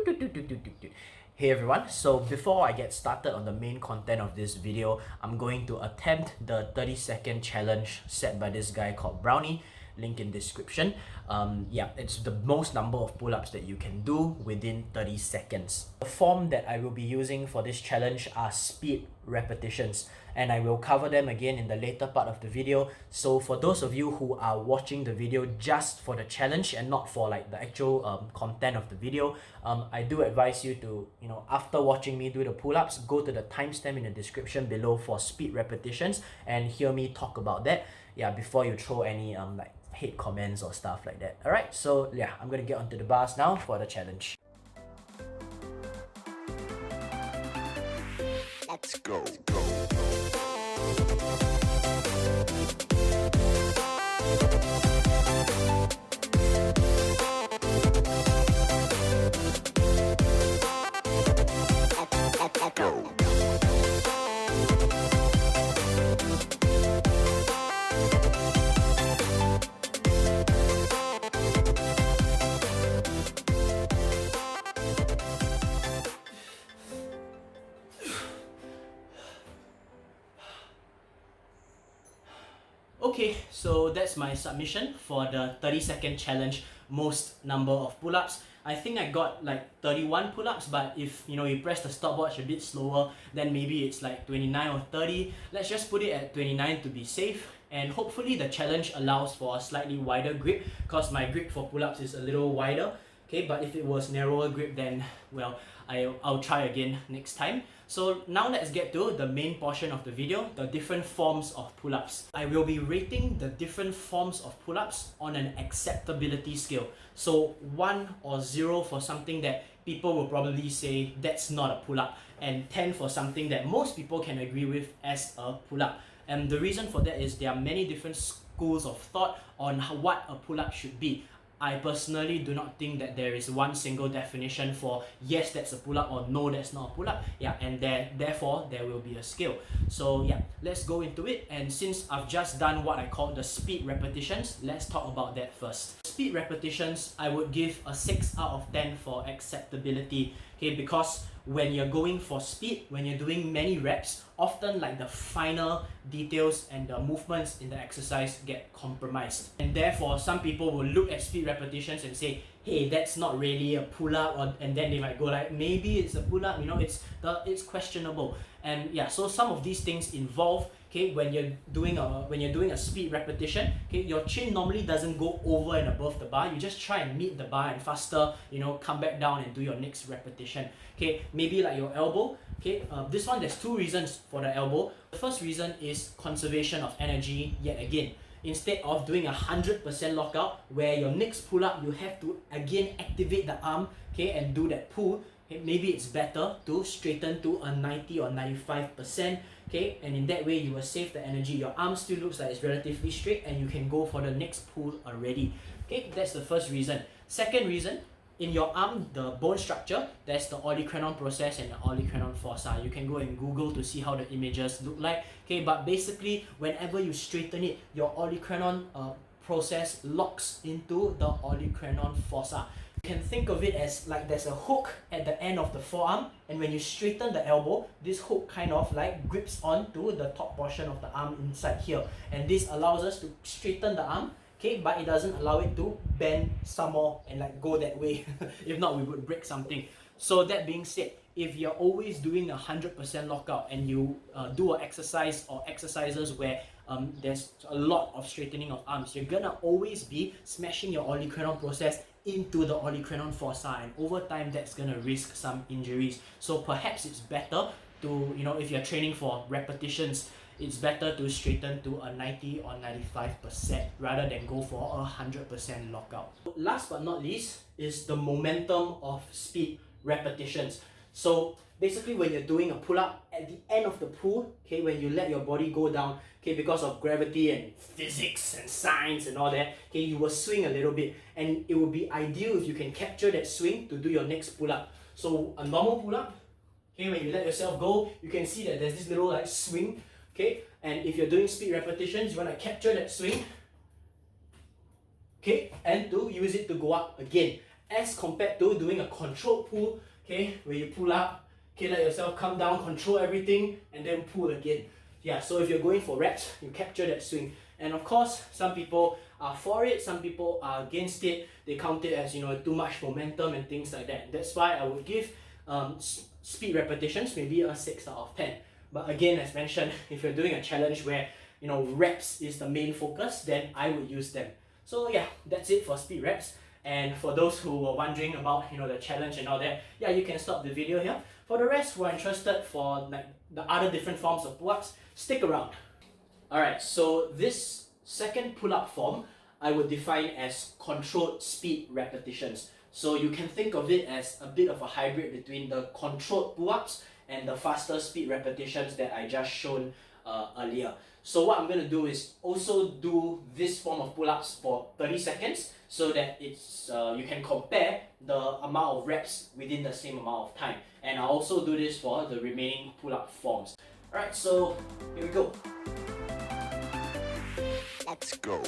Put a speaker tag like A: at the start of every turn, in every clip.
A: Hey everyone, so before I get started on the main content of this video, I'm going to attempt the 30-second challenge set by this guy called Browney, link in description. Yeah, it's the most number of pull-ups that you can do within 30 seconds. The form that I will be using for this challenge are speed repetitions, and I will cover them again in the later part of the video. So for those of you who are watching the video just for the challenge and not for like the actual content of the video, I do advise you to, after watching me do the pull-ups, go to the timestamp in the description below for speed repetitions and hear me talk about that, before you throw any like hate comments or stuff like that. Alright, so yeah, I'm gonna get onto the bars now for the challenge.
B: Let's go.
A: Okay, so that's my submission for the 30-second challenge, most number of pull-ups. I think I got like 31 pull-ups, but if you press the stopwatch a bit slower, then maybe it's like 29 or 30. Let's just put it at 29 to be safe, and hopefully the challenge allows for a slightly wider grip, because my grip for pull-ups is a little wider. Okay, but if it was narrower grip, then well, I'll try again next time. So now let's get to the main portion of the video, the different forms of pull-ups. I will be rating the different forms of pull-ups on an acceptability scale. So 1 or 0 for something that people will probably say that's not a pull-up, and 10 for something that most people can agree with as a pull-up. And the reason for that is there are many different schools of thought on what a pull-up should be. I personally do not think that there is one single definition for yes, that's a pull-up, or no, that's not a pull-up. Yeah, and therefore there will be a scale. So yeah, let's go into it. And since I've just done what I call the speed repetitions, let's talk about that first. Speed repetitions, I would give a 6 out of 10 for acceptability. Okay, because when you're going for speed, when you're doing many reps, often like the finer details and the movements in the exercise get compromised. And therefore, some people will look at speed repetitions and say, hey, that's not really a pull-up, and then they might go like, maybe it's a pull-up, it's questionable. And yeah, so some of these things involve, okay, when you're doing a speed repetition, okay, your chin normally doesn't go over and above the bar. You just try and meet the bar and faster, come back down and do your next repetition. Okay, maybe like your elbow. Okay, this one, there's 2 reasons for the elbow. The first reason is conservation of energy yet again. Instead of doing 100% lockout, where your next pull-up you have to again activate the arm, okay, and do that pull, okay, maybe it's better to straighten to a 90 or 95%, okay, and in that way you will save the energy. Your arm still looks like it's relatively straight, and you can go for the next pull already. Okay, that's the first reason. Second reason, in your arm, the bone structure, there's the olecranon process and the olecranon fossa. You can go and Google to see how the images look like. Okay, but basically, whenever you straighten it, your olecranon process locks into the olecranon fossa. You can think of it as like there's a hook at the end of the forearm, and when you straighten the elbow, this hook kind of like grips onto the top portion of the arm inside here, and this allows us to straighten the arm. Okay, but it doesn't allow it to bend some more and like go that way. If not, we would break something. So that being said, if you're always doing 100% lockout and you do an exercise or exercises where there's a lot of straightening of arms, you're gonna always be smashing your olecranon process into the olecranon fossa, and over time that's gonna risk some injuries. So perhaps it's better to, if you're training for repetitions, it's better to straighten to a 90 or 95% rather than go for a 100% lockout. Last but not least is the momentum of speed repetitions. So basically, when you're doing a pull-up, at the end of the pull, okay, when you let your body go down, okay, because of gravity and physics and science and all that, okay, you will swing a little bit, and it would be ideal if you can capture that swing to do your next pull-up. So a normal pull-up, okay, when you let yourself go, you can see that there's this little like swing. Okay, and if you're doing speed repetitions, you want to capture that swing, okay, and to use it to go up again. as compared to doing a controlled pull, okay, where you pull up, okay, let yourself come down, control everything, and then pull again. Yeah, so if you're going for reps, you capture that swing. And of course, some people are for it, some people are against it. They count it as, you know, too much momentum and things like that. That's why I would give speed repetitions maybe a 6 out of 10. But again, as mentioned, if you're doing a challenge where, you know, reps is the main focus, then I would use them. So yeah, that's it for speed reps. And for those who were wondering about, you know, the challenge and all that, yeah, you can stop the video here. For the rest who are interested for like the other different forms of pull-ups, stick around. Alright, so this second pull-up form, I would define as controlled speed repetitions. So you can think of it as a bit of a hybrid between the controlled pull-ups and the faster speed repetitions that I just shown earlier. So what I'm going to do is also do this form of pull-ups for 30 seconds so that it's you can compare the amount of reps within the same amount of time. And I'll also do this for the remaining pull-up forms. Alright, so here we go.
B: Let's go.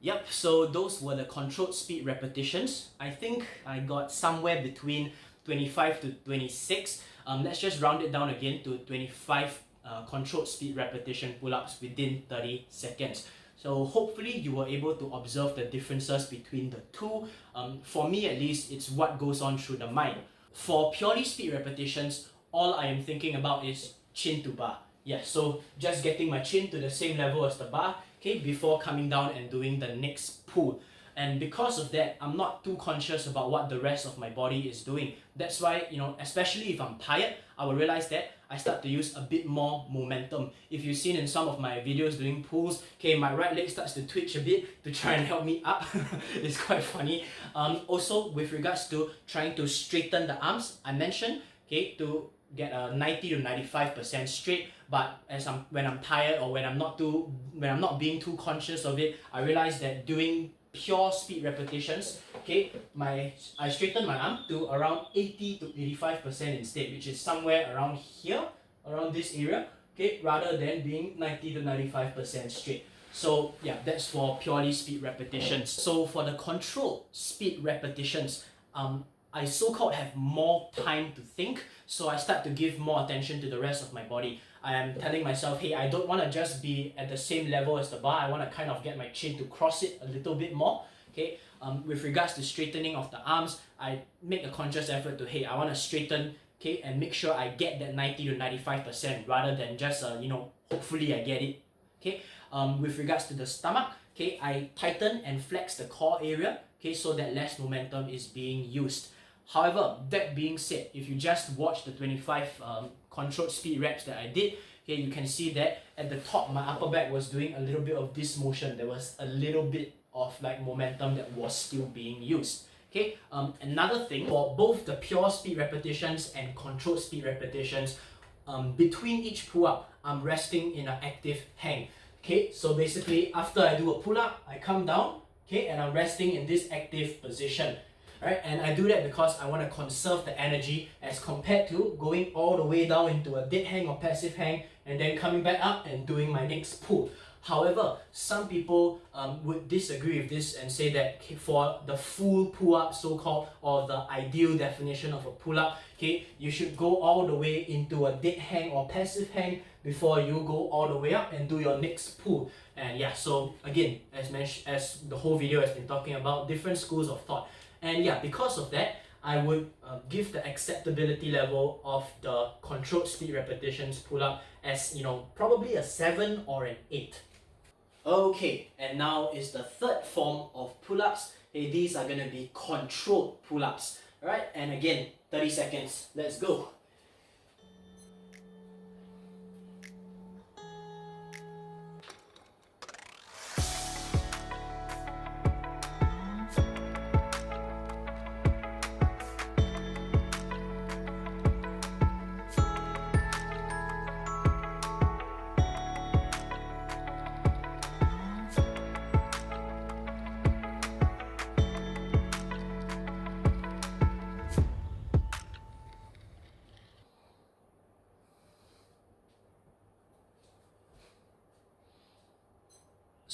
A: Yep, so those were the controlled speed repetitions. I think I got somewhere between 25 to 26. Let's just round it down again to 25 controlled speed repetition pull-ups within 30 seconds. So hopefully you were able to observe the differences between the two. For me at least, it's what goes on through the mind. For purely speed repetitions, all I am thinking about is chin to bar. Yeah, so just getting my chin to the same level as the bar, okay, before coming down and doing the next pull. And because of that, I'm not too conscious about what the rest of my body is doing. That's why, you know, especially if I'm tired, I will realize that I start to use a bit more momentum. If you've seen in some of my videos doing pulls, okay, my right leg starts to twitch a bit to try and help me up. It's quite funny. Also, with regards to trying to straighten the arms, I mentioned, okay, to get a 90 to 95% straight, but when I'm tired or when I'm not being too conscious of it, I realize that doing pure speed repetitions, okay, I straighten my arm to around 80 to 85% instead, which is somewhere around here, around this area, okay, rather than being 90 to 95% straight. So yeah, that's for purely speed repetitions. So for the controlled speed repetitions, I so-called have more time to think, so I start to give more attention to the rest of my body. I am telling myself, hey, I don't want to just be at the same level as the bar, I want to kind of get my chin to cross it a little bit more, okay? With regards to straightening of the arms, I make a conscious effort to, hey, I want to straighten, okay, and make sure I get that 90 to 95% rather than just, hopefully I get it, okay? With regards to the stomach, okay, I tighten and flex the core area, okay, so that less momentum is being used. However, that being said, if you just watch the 25 controlled speed reps that I did, okay, you can see that at the top, my upper back was doing a little bit of this motion. There was a little bit of like momentum that was still being used. Okay, another thing for both the pure speed repetitions and controlled speed repetitions, between each pull-up, I'm resting in an active hang. Okay, so basically after I do a pull-up, I come down, okay, and I'm resting in this active position. Right? And I do that because I want to conserve the energy as compared to going all the way down into a dead hang or passive hang and then coming back up and doing my next pull. However, some people would disagree with this and say that for the full pull-up, so-called, or the ideal definition of a pull-up, okay, you should go all the way into a dead hang or passive hang before you go all the way up and do your next pull. And yeah, so again, as the whole video has been talking about, different schools of thought. And yeah, because of that, I would give the acceptability level of the controlled speed repetitions pull-up as, you know, probably a 7 or an 8. Okay, and now is the third form of pull-ups. Okay, these are going to be controlled pull-ups. Alright, and again, 30 seconds. Let's go.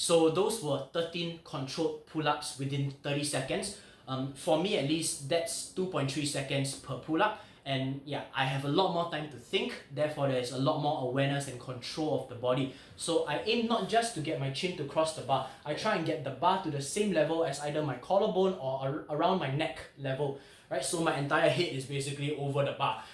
A: So those were 13 controlled pull-ups within 30 seconds. For me at least, that's 2.3 seconds per pull-up. And yeah, I have a lot more time to think, therefore there's a lot more awareness and control of the body. So I aim not just to get my chin to cross the bar, I try and get the bar to the same level as either my collarbone or around my neck level, right? So my entire head is basically over the bar.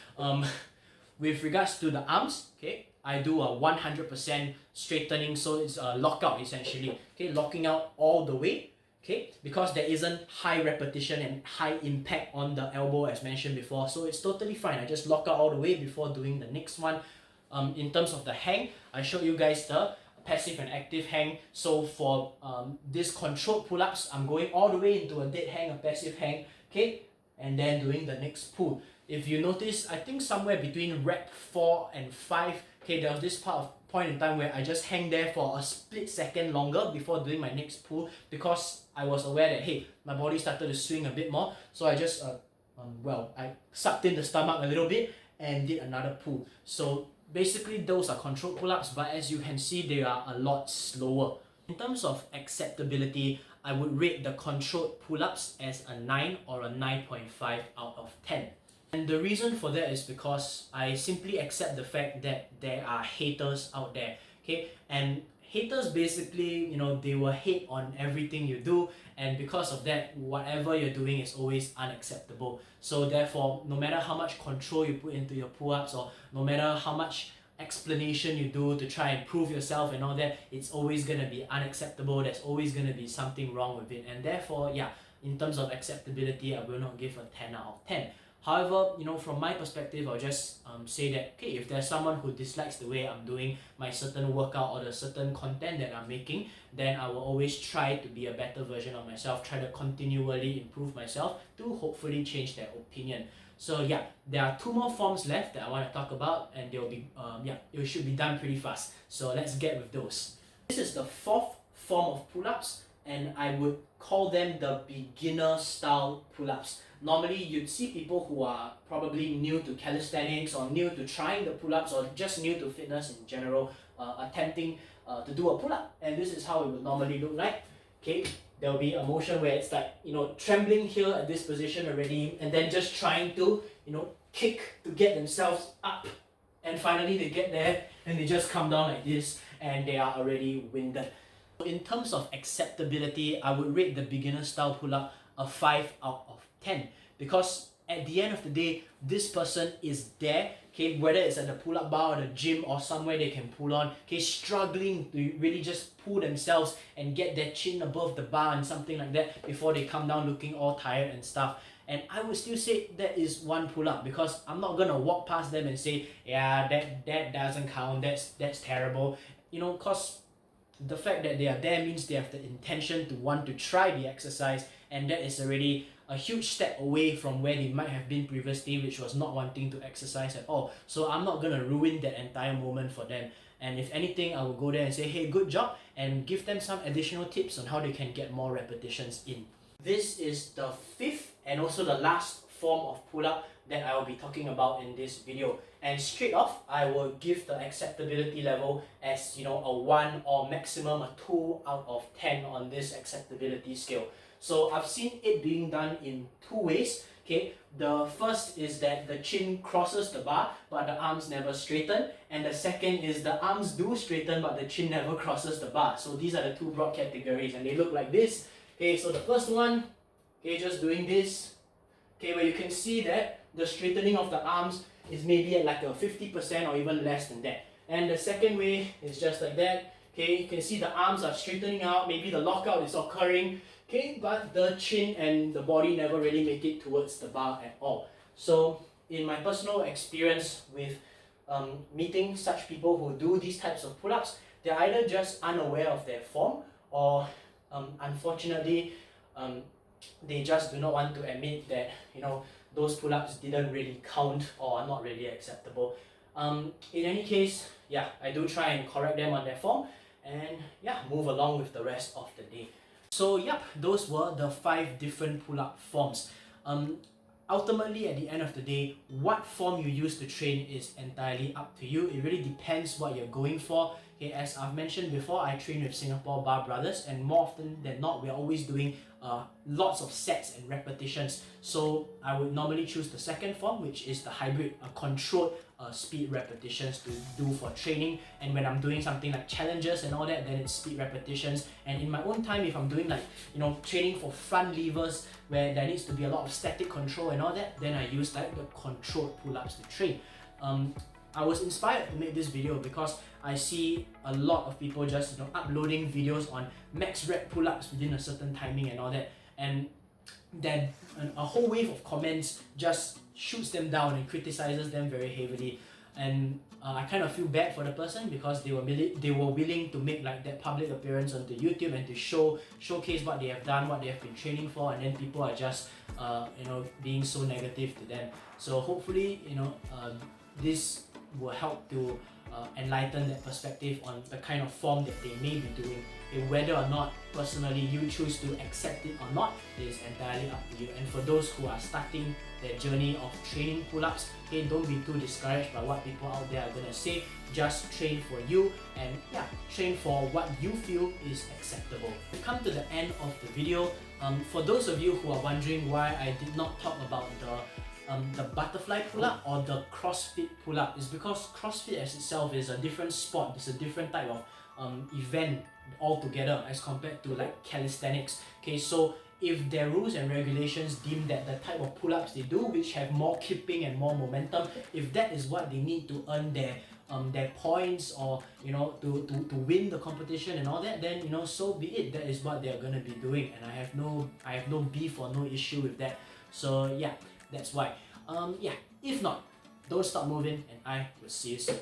A: With regards to the arms, okay, I do a 100% straightening, so it's a lockout essentially, okay, locking out all the way. Okay, because there isn't high repetition and high impact on the elbow as mentioned before, so it's totally fine. I just lock out all the way before doing the next one. In terms of the hang, I showed you guys the passive and active hang. So for this controlled pull-ups, I'm going all the way into a dead hang, a passive hang, okay, and then doing the next pull. If you notice, I think somewhere between rep 4 and 5, okay, there was this point in time where I just hang there for a split second longer before doing my next pull, because I was aware that, hey, my body started to swing a bit more, so I just I sucked in the stomach a little bit and did another pull. So basically those are controlled pull-ups, but as you can see, they are a lot slower. In terms of acceptability, I would rate the controlled pull-ups as a 9 or a 9.5 out of 10. And the reason for that is because I simply accept the fact that there are haters out there, okay? And haters basically, they will hate on everything you do, and because of that, whatever you're doing is always unacceptable. So therefore, no matter how much control you put into your pull-ups, or no matter how much explanation you do to try and prove yourself and all that, it's always going to be unacceptable. There's always going to be something wrong with it, and therefore, yeah, in terms of acceptability, I will not give a 10 out of 10. However, from my perspective, I'll just say that, okay, if there's someone who dislikes the way I'm doing my certain workout or the certain content that I'm making, then I will always try to be a better version of myself, try to continually improve myself to hopefully change their opinion. So yeah, there are 2 more forms left that I want to talk about, and they'll be, it should be done pretty fast. So let's get with those. This is the 4th form of pull-ups, and I would call them the beginner style pull-ups. Normally, you'd see people who are probably new to calisthenics or new to trying the pull-ups or just new to fitness in general, attempting to do a pull-up. And this is how it would normally look like. Okay, there will be a motion where it's like, trembling here at this position already, and then just trying to, kick to get themselves up. And finally, they get there and they just come down like this and they are already winded. In terms of acceptability, I would rate the beginner style pull-up a 5 out of 10, because at the end of the day, this person is there, okay, whether it's at the pull-up bar or the gym or somewhere they can pull on, okay, struggling to really just pull themselves and get their chin above the bar and something like that before they come down looking all tired and stuff. And I would still say that is one pull-up, because I'm not gonna walk past them and say, yeah, that doesn't count, that's terrible, because the fact that they are there means they have the intention to want to try the exercise, and that is already a huge step away from where they might have been previously, which was not wanting to exercise at all. So I'm not gonna ruin that entire moment for them. And if anything, I will go there and say, hey, good job, and give them some additional tips on how they can get more repetitions in. This is the 5th and also the last form of pull-up that I will be talking about in this video. And straight off, I will give the acceptability level as, a 1 or maximum a 2 out of 10 on this acceptability scale. So I've seen it being done in 2 ways. Okay, the first is that the chin crosses the bar but the arms never straighten, and the second is the arms do straighten but the chin never crosses the bar. So these are the 2 broad categories, and they look like this. Okay, so the first one, okay, just doing this, okay, where you can see that the straightening of the arms is maybe at like a 50% or even less than that. And the second way is just like that. Okay, you can see the arms are straightening out, maybe the lockout is occurring, okay, but the chin and the body never really make it towards the bar at all. So in my personal experience with meeting such people who do these types of pull-ups, they're either just unaware of their form, or unfortunately they just do not want to admit that those pull-ups didn't really count or are not really acceptable. In any case, yeah, I do try and correct them on their form, and yeah, move along with the rest of the day. So yep, those were the 5 different pull-up forms. Ultimately, at the end of the day, what form you use to train is entirely up to you. It really depends what you're going for. Okay, as I've mentioned before, I train with Singapore Bar Brothers, and more often than not, we're always doing lots of sets and repetitions. So I would normally choose the second form, which is the hybrid controlled speed repetitions to do for training. And when I'm doing something like challenges and all that, then it's speed repetitions. And in my own time, if I'm doing like, you know, training for front levers where there needs to be a lot of static control and all that, then I use like the controlled pull-ups to train. I was inspired to make this video because I see a lot of people just, you know, uploading videos on max rep pull-ups within a certain timing and all that, and then a whole wave of comments just shoots them down and criticizes them very heavily. And I kind of feel bad for the person because they were willing to make like that public appearance onto YouTube and to showcase what they have done, what they have been training for, and then people are just you know, being so negative to them. So hopefully, you know, this will help to enlighten that perspective on the kind of form that they may be doing. And whether or not personally you choose to accept it or not is entirely up to you. And for those who are starting their journey of training pull-ups, okay, don't be too discouraged by what people out there are gonna say. Just train for you, and yeah, train for what you feel is acceptable. We come to the end of the video. For those of you who are wondering why I did not talk about the butterfly pull-up or the CrossFit pull-up, is because CrossFit as itself is a different sport. It's a different type of event altogether as compared to like calisthenics. Okay, so if their rules and regulations deem that the type of pull-ups they do, which have more kipping and more momentum, if that is what they need to earn their points, or you know, to win the competition and all that, then you know, so be it. That is what they are gonna be doing, and I have no beef or no issue with that. So yeah, that's why. Yeah, if not, don't stop moving, and I will see you soon.